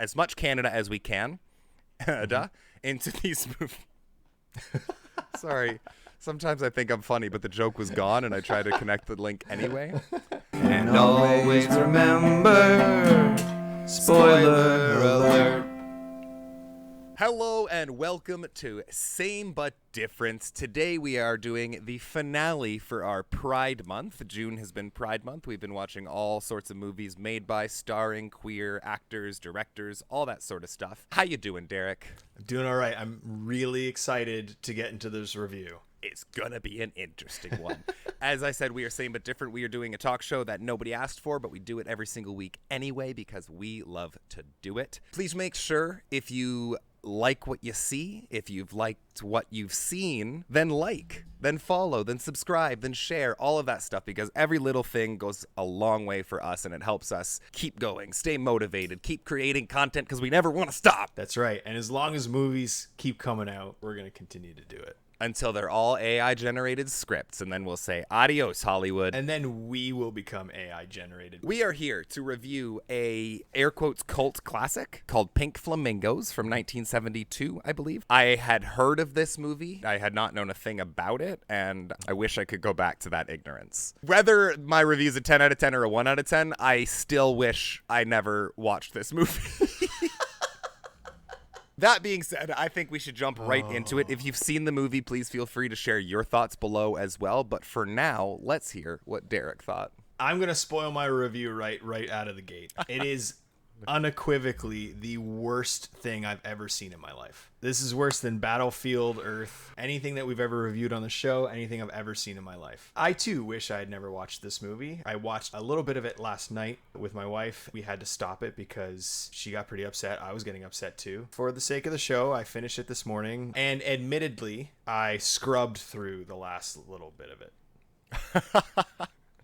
as much Canada as we can into these movies. Sorry. Sometimes I think I'm funny, but the joke was gone, and I try to connect the link anyway. And always remember, spoiler alert. Hello and welcome to Same But Different. Today we are doing the finale for our Pride Month. June has been Pride Month. We've been watching all sorts of movies made by, starring queer actors, directors, all that sort of stuff. How you doing, Derek? I'm doing all right. I'm really excited to get into this review. It's gonna be an interesting one. As I said, we are Same But Different. We are doing a talk show that nobody asked for, but we do it every single week anyway because we love to do it. Please make sure if you like what you see, if you've liked what you've seen, then follow, then subscribe, then share, all of that stuff, because every little thing goes a long way for us and it helps us keep going, stay motivated, keep creating content because we never want to stop. That's right. And as long as movies keep coming out, we're going to continue to do it. Until they're all AI generated scripts, and then we'll say adios, Hollywood. And then we will become AI generated. We are here to review a air quotes cult classic called Pink Flamingos from 1972, I believe. I had heard of this movie. I had not known a thing about it, and I wish I could go back to that ignorance. Whether my review is a 10 out of 10 or a 1 out of 10, I still wish I never watched this movie. That being said, I think we should jump right into it. If you've seen the movie, please feel free to share your thoughts below as well. But for now, let's hear what Derek thought. I'm going to spoil my review right out of the gate. It is unequivocally the worst thing I've ever seen in my life. This is worse than Battlefield Earth, anything that we've ever reviewed on the show, anything I've ever seen in my life. I too wish I had never watched this movie. I watched a little bit of it last night with my wife. We had to stop it because she got pretty upset. I was getting upset too. For the sake of the show, I finished it this morning, and admittedly, I scrubbed through the last little bit of it.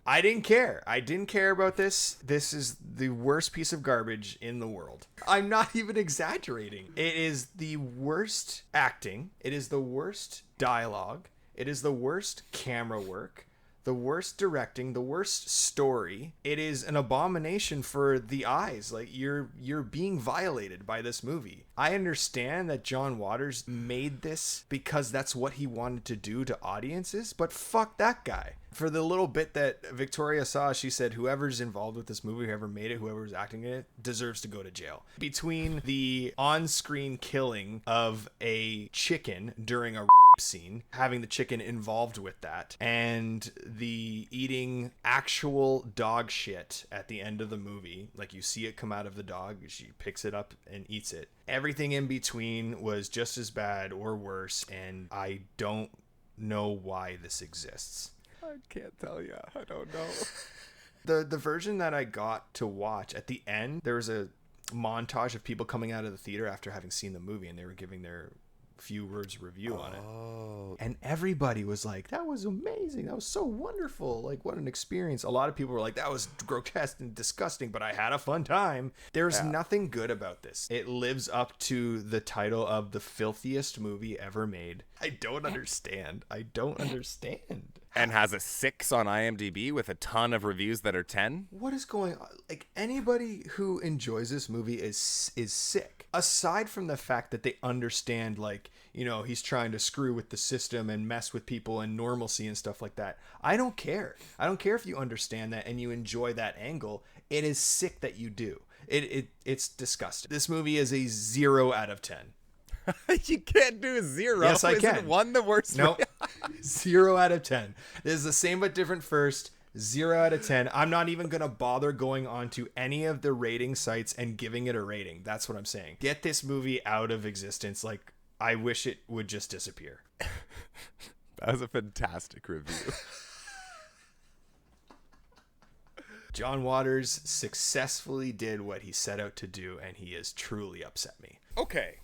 I didn't care. I didn't care about this. This is the worst piece of garbage in the world. I'm not even exaggerating. It is the worst acting. It is the worst dialogue. It is the worst camera work. The worst directing, the worst story. It is an abomination for the eyes. Like, you're being violated by this movie. I understand that John Waters made this because that's what he wanted to do to audiences, but fuck that guy. For the little bit that Victoria saw, she said whoever's involved with this movie, whoever made it, whoever's acting in it, deserves to go to jail. Between the on-screen killing of a chicken during a scene, having the chicken involved with that, and the eating actual dog shit at the end of the movie, like you see it come out of the dog, she picks it up and eats it. Everything in between was just as bad or worse, and I don't know why this exists. I can't tell you. I don't know. The version that I got to watch at the end, there was a montage of people coming out of the theater after having seen the movie, and they were giving their few words review on it. And everybody was like, that was amazing. That was so wonderful. Like, what an experience. A lot of people were like, that was grotesque and disgusting, but I had a fun time. There's nothing good about this. It lives up to the title of the filthiest movie ever made. I don't understand. And has a 6 on IMDb with a ton of reviews that are 10. What is going on? Like, anybody who enjoys this movie is sick. Aside from the fact that they understand, like, you know, he's trying to screw with the system and mess with people and normalcy and stuff like that. I don't care. I don't care if you understand that and you enjoy that angle. It is sick that you do. It's disgusting. This movie is a 0 out of 10. You can't do a 0. Yes, I can. Isn't 1 the worst? Nope. 0 out of 10. This is the Same But Different first. 0 out of 10. I'm not even going to bother going on to any of the rating sites and giving it a rating. That's what I'm saying. Get this movie out of existence. Like, I wish it would just disappear. That was a fantastic review. John Waters successfully did what he set out to do, and he has truly upset me. Okay.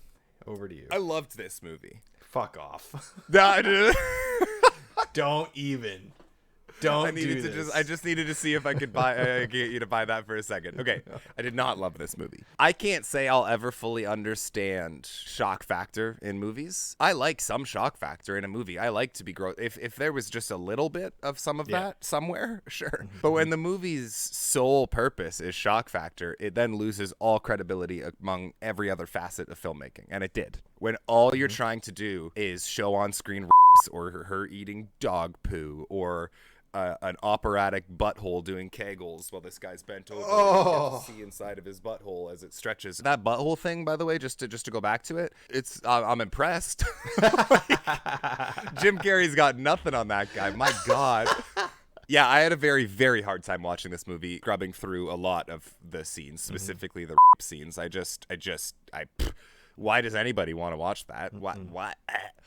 Over to you. I loved this movie. Fuck off. That Don't even. Don't do this. I just needed to see if I could get you to buy that for a second. Okay, I did not love this movie. I can't say I'll ever fully understand shock factor in movies. I like some shock factor in a movie. I like to be if there was just a little bit of some of that somewhere, sure. But when the movie's sole purpose is shock factor, it then loses all credibility among every other facet of filmmaking, and it did. When all you're trying to do is show on screen or her eating dog poo or an operatic butthole doing kegels while this guy's bent over and you get to see inside of his butthole as it stretches. That butthole thing, by the way, just to go back to it, I'm impressed. Jim Carrey's got nothing on that guy. My God. Yeah, I had a very, very hard time watching this movie, scrubbing through a lot of the scenes, specifically the scenes. Why does anybody want to watch that? What?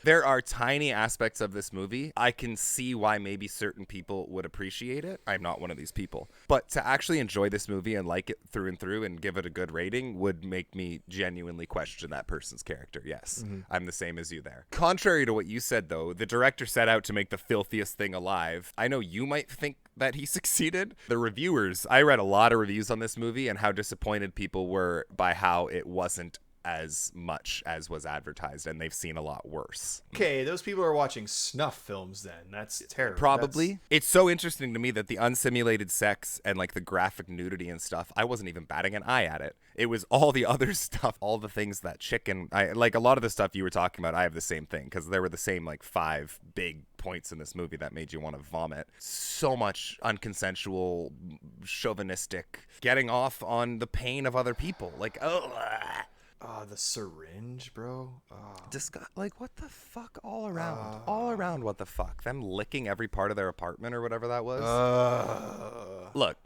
There are tiny aspects of this movie. I can see why maybe certain people would appreciate it. I'm not one of these people. But to actually enjoy this movie and like it through and through and give it a good rating would make me genuinely question that person's character. Yes, I'm the same as you there. Contrary to what you said, though, the director set out to make the filthiest thing alive. I know you might think that he succeeded. The reviewers, I read a lot of reviews on this movie and how disappointed people were by how it wasn't as much as was advertised, and they've seen a lot worse. Okay, those people are watching snuff films then. That's terrible. Probably. It's so interesting to me that the unsimulated sex and like the graphic nudity and stuff, I wasn't even batting an eye at it. It was all the other stuff, all the things that I like. A lot of the stuff you were talking about, I have the same thing, because there were the same like 5 big points in this movie that made you want to vomit. So much unconsensual, chauvinistic, getting off on the pain of other people. Like, the syringe, bro. Like, what the fuck? All around, what the fuck? Them licking every part of their apartment or whatever that was. Look,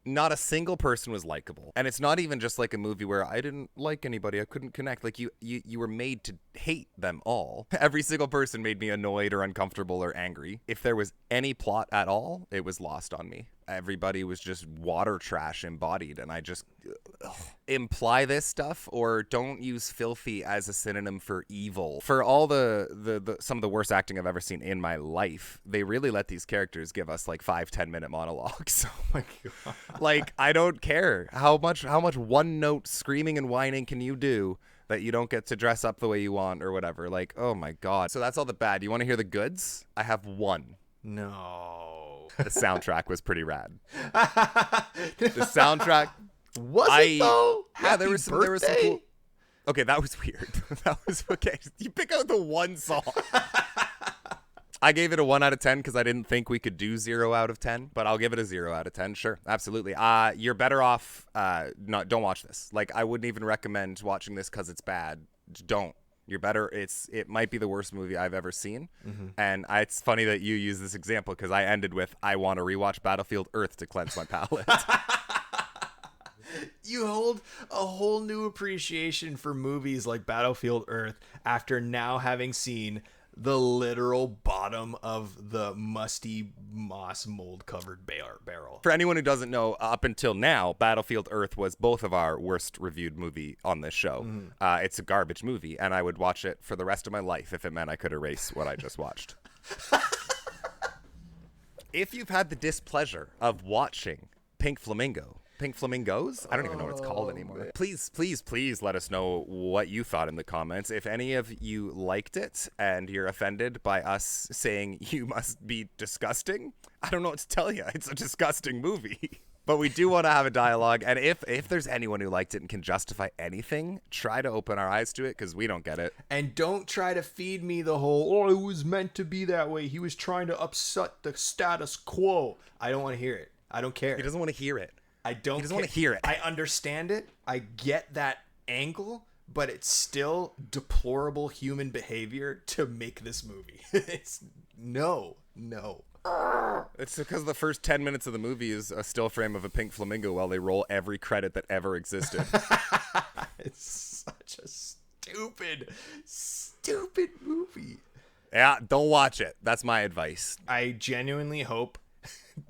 not a single person was likable. And it's not even just like a movie where I didn't like anybody. I couldn't connect. Like, you were made to hate them all. Every single person made me annoyed or uncomfortable or angry. If there was any plot at all, it was lost on me. Everybody was just water trash embodied, and I just imply this stuff or don't use filthy as a synonym for evil. For all the some of the worst acting I've ever seen in my life, they really let these characters give us like 5-10 minute monologues. Oh my God. Like, I don't care how much one note screaming and whining can you do that you don't get to dress up the way you want or whatever. Like, oh my God. So that's all the bad. You want to hear the goods? I have one. No. The soundtrack was pretty rad. The soundtrack was it though? Yeah, there was some cool. Okay, that was weird. That was okay. You pick out the one song. I gave it a 1 out of 10 because I didn't think we could do 0 out of 10, but I'll give it a 0 out of 10. Sure, absolutely. You're better off. Don't watch this. Like, I wouldn't even recommend watching this because it's bad. Don't. You're better. It might be the worst movie I've ever seen. And it's funny that you use this example because I ended with, I want to rewatch Battlefield Earth to cleanse my palate. You hold a whole new appreciation for movies like Battlefield Earth after now having seen the literal bottom of the musty moss mold covered barrel. For anyone who doesn't know, up until now, Battlefield Earth was both of our worst reviewed movie on this show. It's a garbage movie, and I would watch it for the rest of my life if it meant I could erase what I just watched. If you've had the displeasure of watching Pink Flamingos? I don't even know what it's called anymore. Man. Please let us know what you thought in the comments. If any of you liked it and you're offended by us saying you must be disgusting, I don't know what to tell you. It's a disgusting movie. But we do want to have a dialogue. And if there's anyone who liked it and can justify anything, try to open our eyes to it because we don't get it. And don't try to feed me the whole, it was meant to be that way. He was trying to upset the status quo. I don't want to hear it. I don't care. He doesn't want to hear it. He doesn't want to hear it. I understand it. I get that angle, but it's still deplorable human behavior to make this movie. It's no. It's because the first 10 minutes of the movie is a still frame of a pink flamingo while they roll every credit that ever existed. It's such a stupid movie. Yeah, don't watch it. That's my advice. I genuinely hope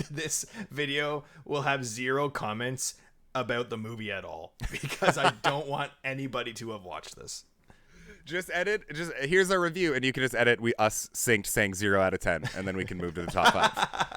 this video will have 0 comments about the movie at all because I don't want anybody to have watched this. Just edit. Just here's our review, and you can just edit. Us synced saying 0 out of 10, and then we can move to the top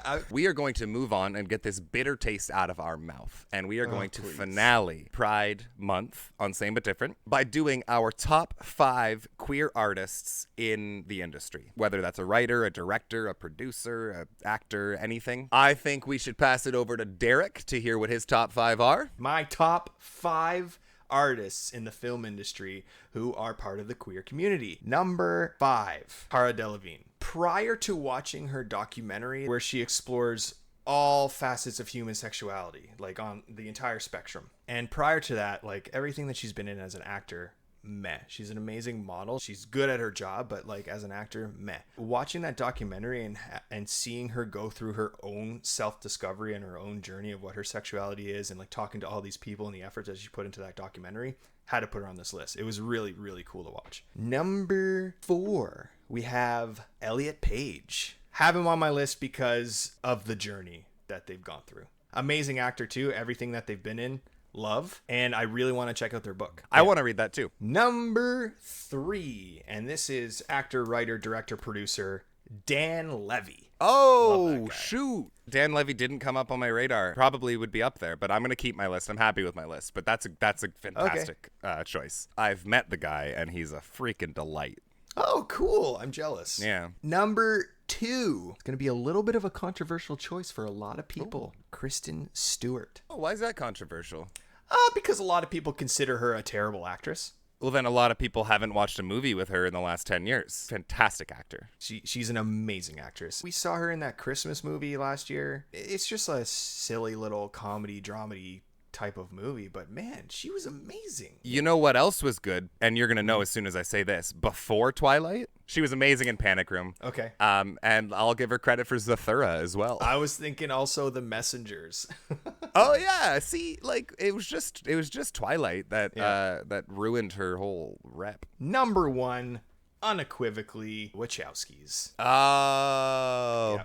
5. We are going to move on and get this bitter taste out of our mouth, and we are going to finale Pride Month on Same But Different by doing our top 5 queer artists in the industry. Whether that's a writer, a director, a producer, an actor, anything. I think we should pass it over to Derek to hear what his top 5 are. My top 5 artists in the film industry who are part of the queer community. Number 5, Cara Delevingne. Prior to watching her documentary where she explores all facets of human sexuality, like on the entire spectrum, and prior to that, like everything that she's been in as an actor, meh. She's an amazing model. She's good at her job, but like as an actor, meh. Watching that documentary and seeing her go through her own self-discovery and her own journey of what her sexuality is, and like talking to all these people and the efforts that she put into that documentary, had to put her on this list. It was really, really cool to watch. Number 4, we have Elliot Page. Have him on my list because of the journey that they've gone through. Amazing actor too. Everything that they've been in, love, and I really want to check out their book. I want to read that too. Number 3, and this is actor, writer, director, producer Dan Levy. Oh, shoot. Dan Levy didn't come up on my radar. Probably would be up there, but I'm going to keep my list. I'm happy with my list, but that's a fantastic choice. I've met the guy, and he's a freaking delight. Oh, cool. I'm jealous. Yeah. Number 2. It's going to be a little bit of a controversial choice for a lot of people. Ooh. Kristen Stewart. Oh, why is that controversial? Because a lot of people consider her a terrible actress. Well, then a lot of people haven't watched a movie with her in the last 10 years. Fantastic actor. She's an amazing actress. We saw her in that Christmas movie last year. It's just a silly little comedy, dramedy type of movie, but man, she was amazing. You know what else was good? And you're going to know as soon as I say this. Before Twilight, she was amazing in Panic Room. Okay. And I'll give her credit for Zathura as well. I was thinking also The Messengers. Oh yeah, see, like it was just Twilight that that ruined her whole rep. Number 1, unequivocally, Wachowskis. Oh. Yeah.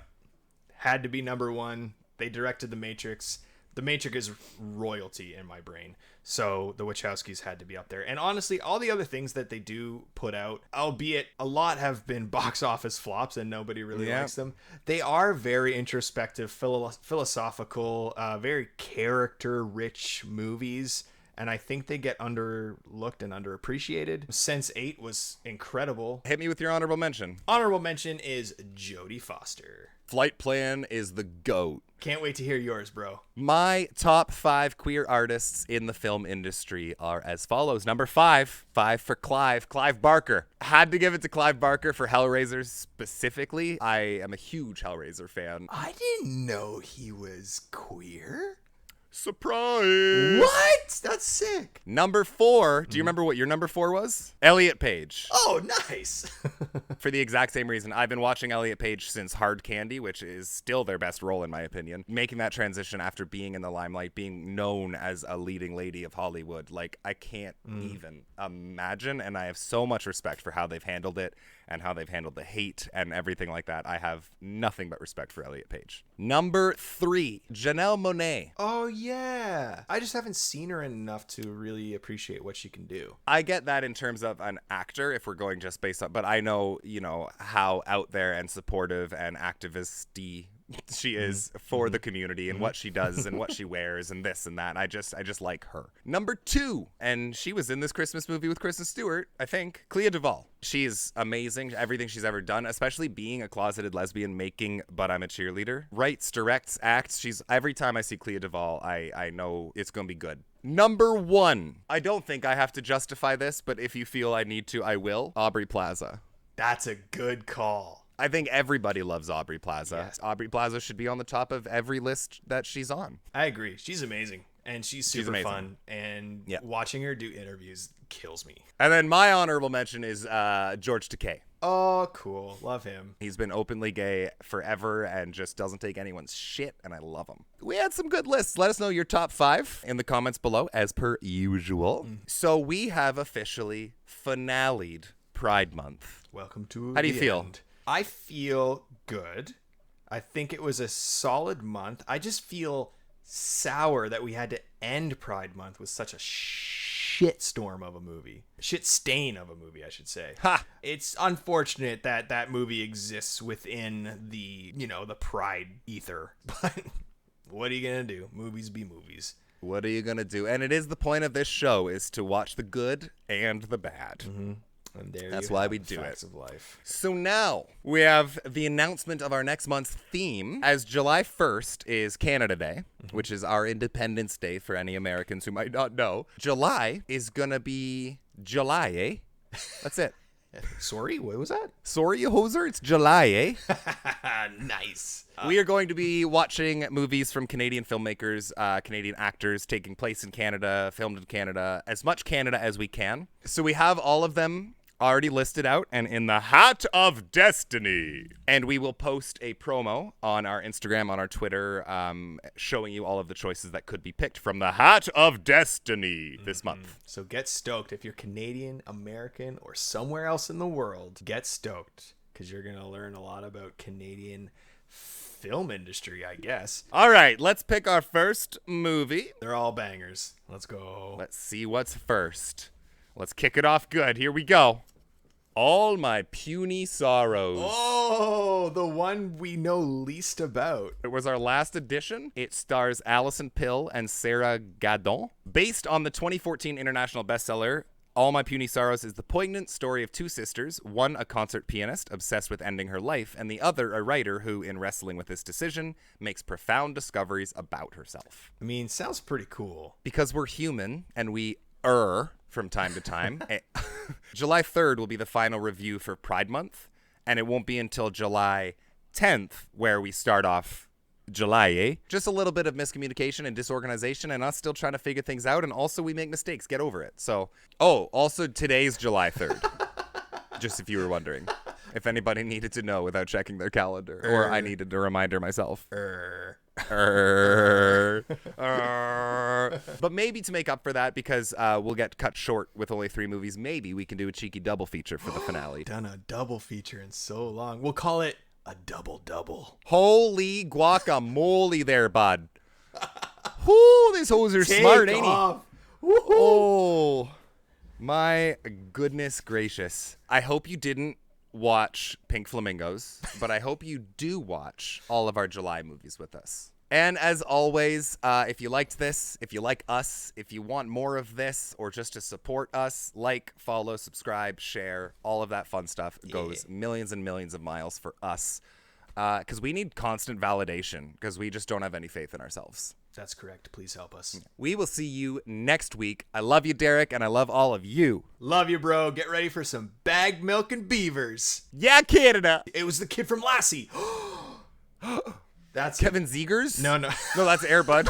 Had to be number 1. They directed The Matrix. The Matrix is royalty in my brain. So the Wachowskis had to be up there. And honestly, all the other things that they do put out, albeit a lot have been box office flops and nobody really likes them, they are very introspective, philosophical, very character-rich movies. And I think they get underlooked and underappreciated. Sense8 was incredible. Hit me with your honorable mention. Honorable mention is Jodie Foster. Flight Plan is the GOAT. Can't wait to hear yours, bro. My top 5 queer artists in the film industry are as follows. Number 5 for Clive Barker. Had to give it to Clive Barker for Hellraiser specifically. I am a huge Hellraiser fan. I didn't know he was queer. Surprise! What? That's sick. Number 4. Do you remember what your number 4 was? Elliot Page. Oh, nice. For the exact same reason. I've been watching Elliot Page since Hard Candy, which is still their best role in my opinion. Making that transition after being in the limelight, being known as a leading lady of Hollywood, like I can't even imagine. And I have so much respect for how they've handled it and how they've handled the hate and everything like that. I have nothing but respect for Elliot Page. Number 3, Janelle Monáe. Oh, yeah. I just haven't seen her enough to really appreciate what she can do. I get that in terms of an actor, if we're going just based on, but I know, you know, how out there and supportive and activist-y she is for the community and what she does and what she wears and this and that. I just like her. Number 2, and she was in this Christmas movie with Kristen Stewart, I think, Clea Duvall. She's amazing, everything she's ever done, especially being a closeted lesbian, making But I'm a Cheerleader. Writes, directs, acts. Every time I see Clea Duvall, I know it's going to be good. Number 1. I don't think I have to justify this, but if you feel I need to, I will. Aubrey Plaza. That's a good call. I think everybody loves Aubrey Plaza. Yes. Aubrey Plaza should be on the top of every list that she's on. I agree. She's amazing. And she's super amazing. fun. And watching her do interviews kills me. And then my honorable mention is George Takei. Oh, cool. Love him. He's been openly gay forever and just doesn't take anyone's shit, and I love him. We had some good lists. Let us know your top 5 in the comments below, as per usual. So we have officially finale'd Pride Month. Welcome to How do you feel? End. I feel good. I think it was a solid month. I just feel sour that we had to end Pride Month with such a shitstorm of a movie. Shit stain of a movie, I should say. Ha! It's unfortunate that that movie exists within the, the Pride ether. But what are you going to do? Movies be movies. What are you going to do? And it is the point of this show is to watch the good and the bad. Mm-hmm. And that's why we do it. Of life. So now we have the announcement of our next month's theme. As July 1st is Canada Day, which is our Independence Day for any Americans who might not know. July is going to be July, eh? That's it. Sorry, what was that? Sorry, you hoser, it's July, eh? Nice. We are going to be watching movies from Canadian filmmakers, Canadian actors taking place in Canada, filmed in Canada, as much Canada as we can. So we have all of them already listed out and in the hat of destiny. And we will post a promo on our Instagram, on our Twitter, showing you all of the choices that could be picked from the hat of destiny this month. So get stoked. If you're Canadian, American, or somewhere else in the world, get stoked because you're going to learn a lot about Canadian film industry, I guess. All right, let's pick our first movie. They're all bangers. Let's go. Let's see what's first. Let's kick it off good. Here we go. All My Puny Sorrows. Oh, the one we know least about. It was our last edition. It stars Alison Pill and Sarah Gadon. Based on the 2014 international bestseller, All My Puny Sorrows is the poignant story of two sisters, one a concert pianist obsessed with ending her life, and the other a writer who, in wrestling with this decision, makes profound discoveries about herself. I mean, sounds pretty cool. Because we're human and we from time to time. July 3rd will be the final review for Pride Month, and it won't be until July 10th where we start off July, eh? Just a little bit of miscommunication and disorganization and us still trying to figure things out, and also we make mistakes. Get over it. So, also today's July 3rd. Just if you were wondering. If anybody needed to know without checking their calendar, or I needed a reminder myself. But maybe to make up for that, because we'll get cut short with only 3 movies, maybe we can do a cheeky double feature for the finale. Done a double feature in so long. We'll call it a double. Holy guacamole there, bud. Whoo, this hoser smart, ain't he? Oh, my goodness gracious. I hope you didn't watch Pink Flamingos, but I hope you do watch all of our July movies with us. And as always, if you liked this, if you like us, if you want more of this, or just to support us, like, follow, subscribe, share, all of that fun stuff goes millions and millions of miles for us. Because we need constant validation, because we just don't have any faith in ourselves. That's correct. Please help us. We will see you next week. I love you, Derek, and I love all of you. Love you, bro. Get ready for some bagged milk and beavers. Yeah, Canada. It was the kid from Lassie. That's Kevin Zegers? No. No, that's Air Bud.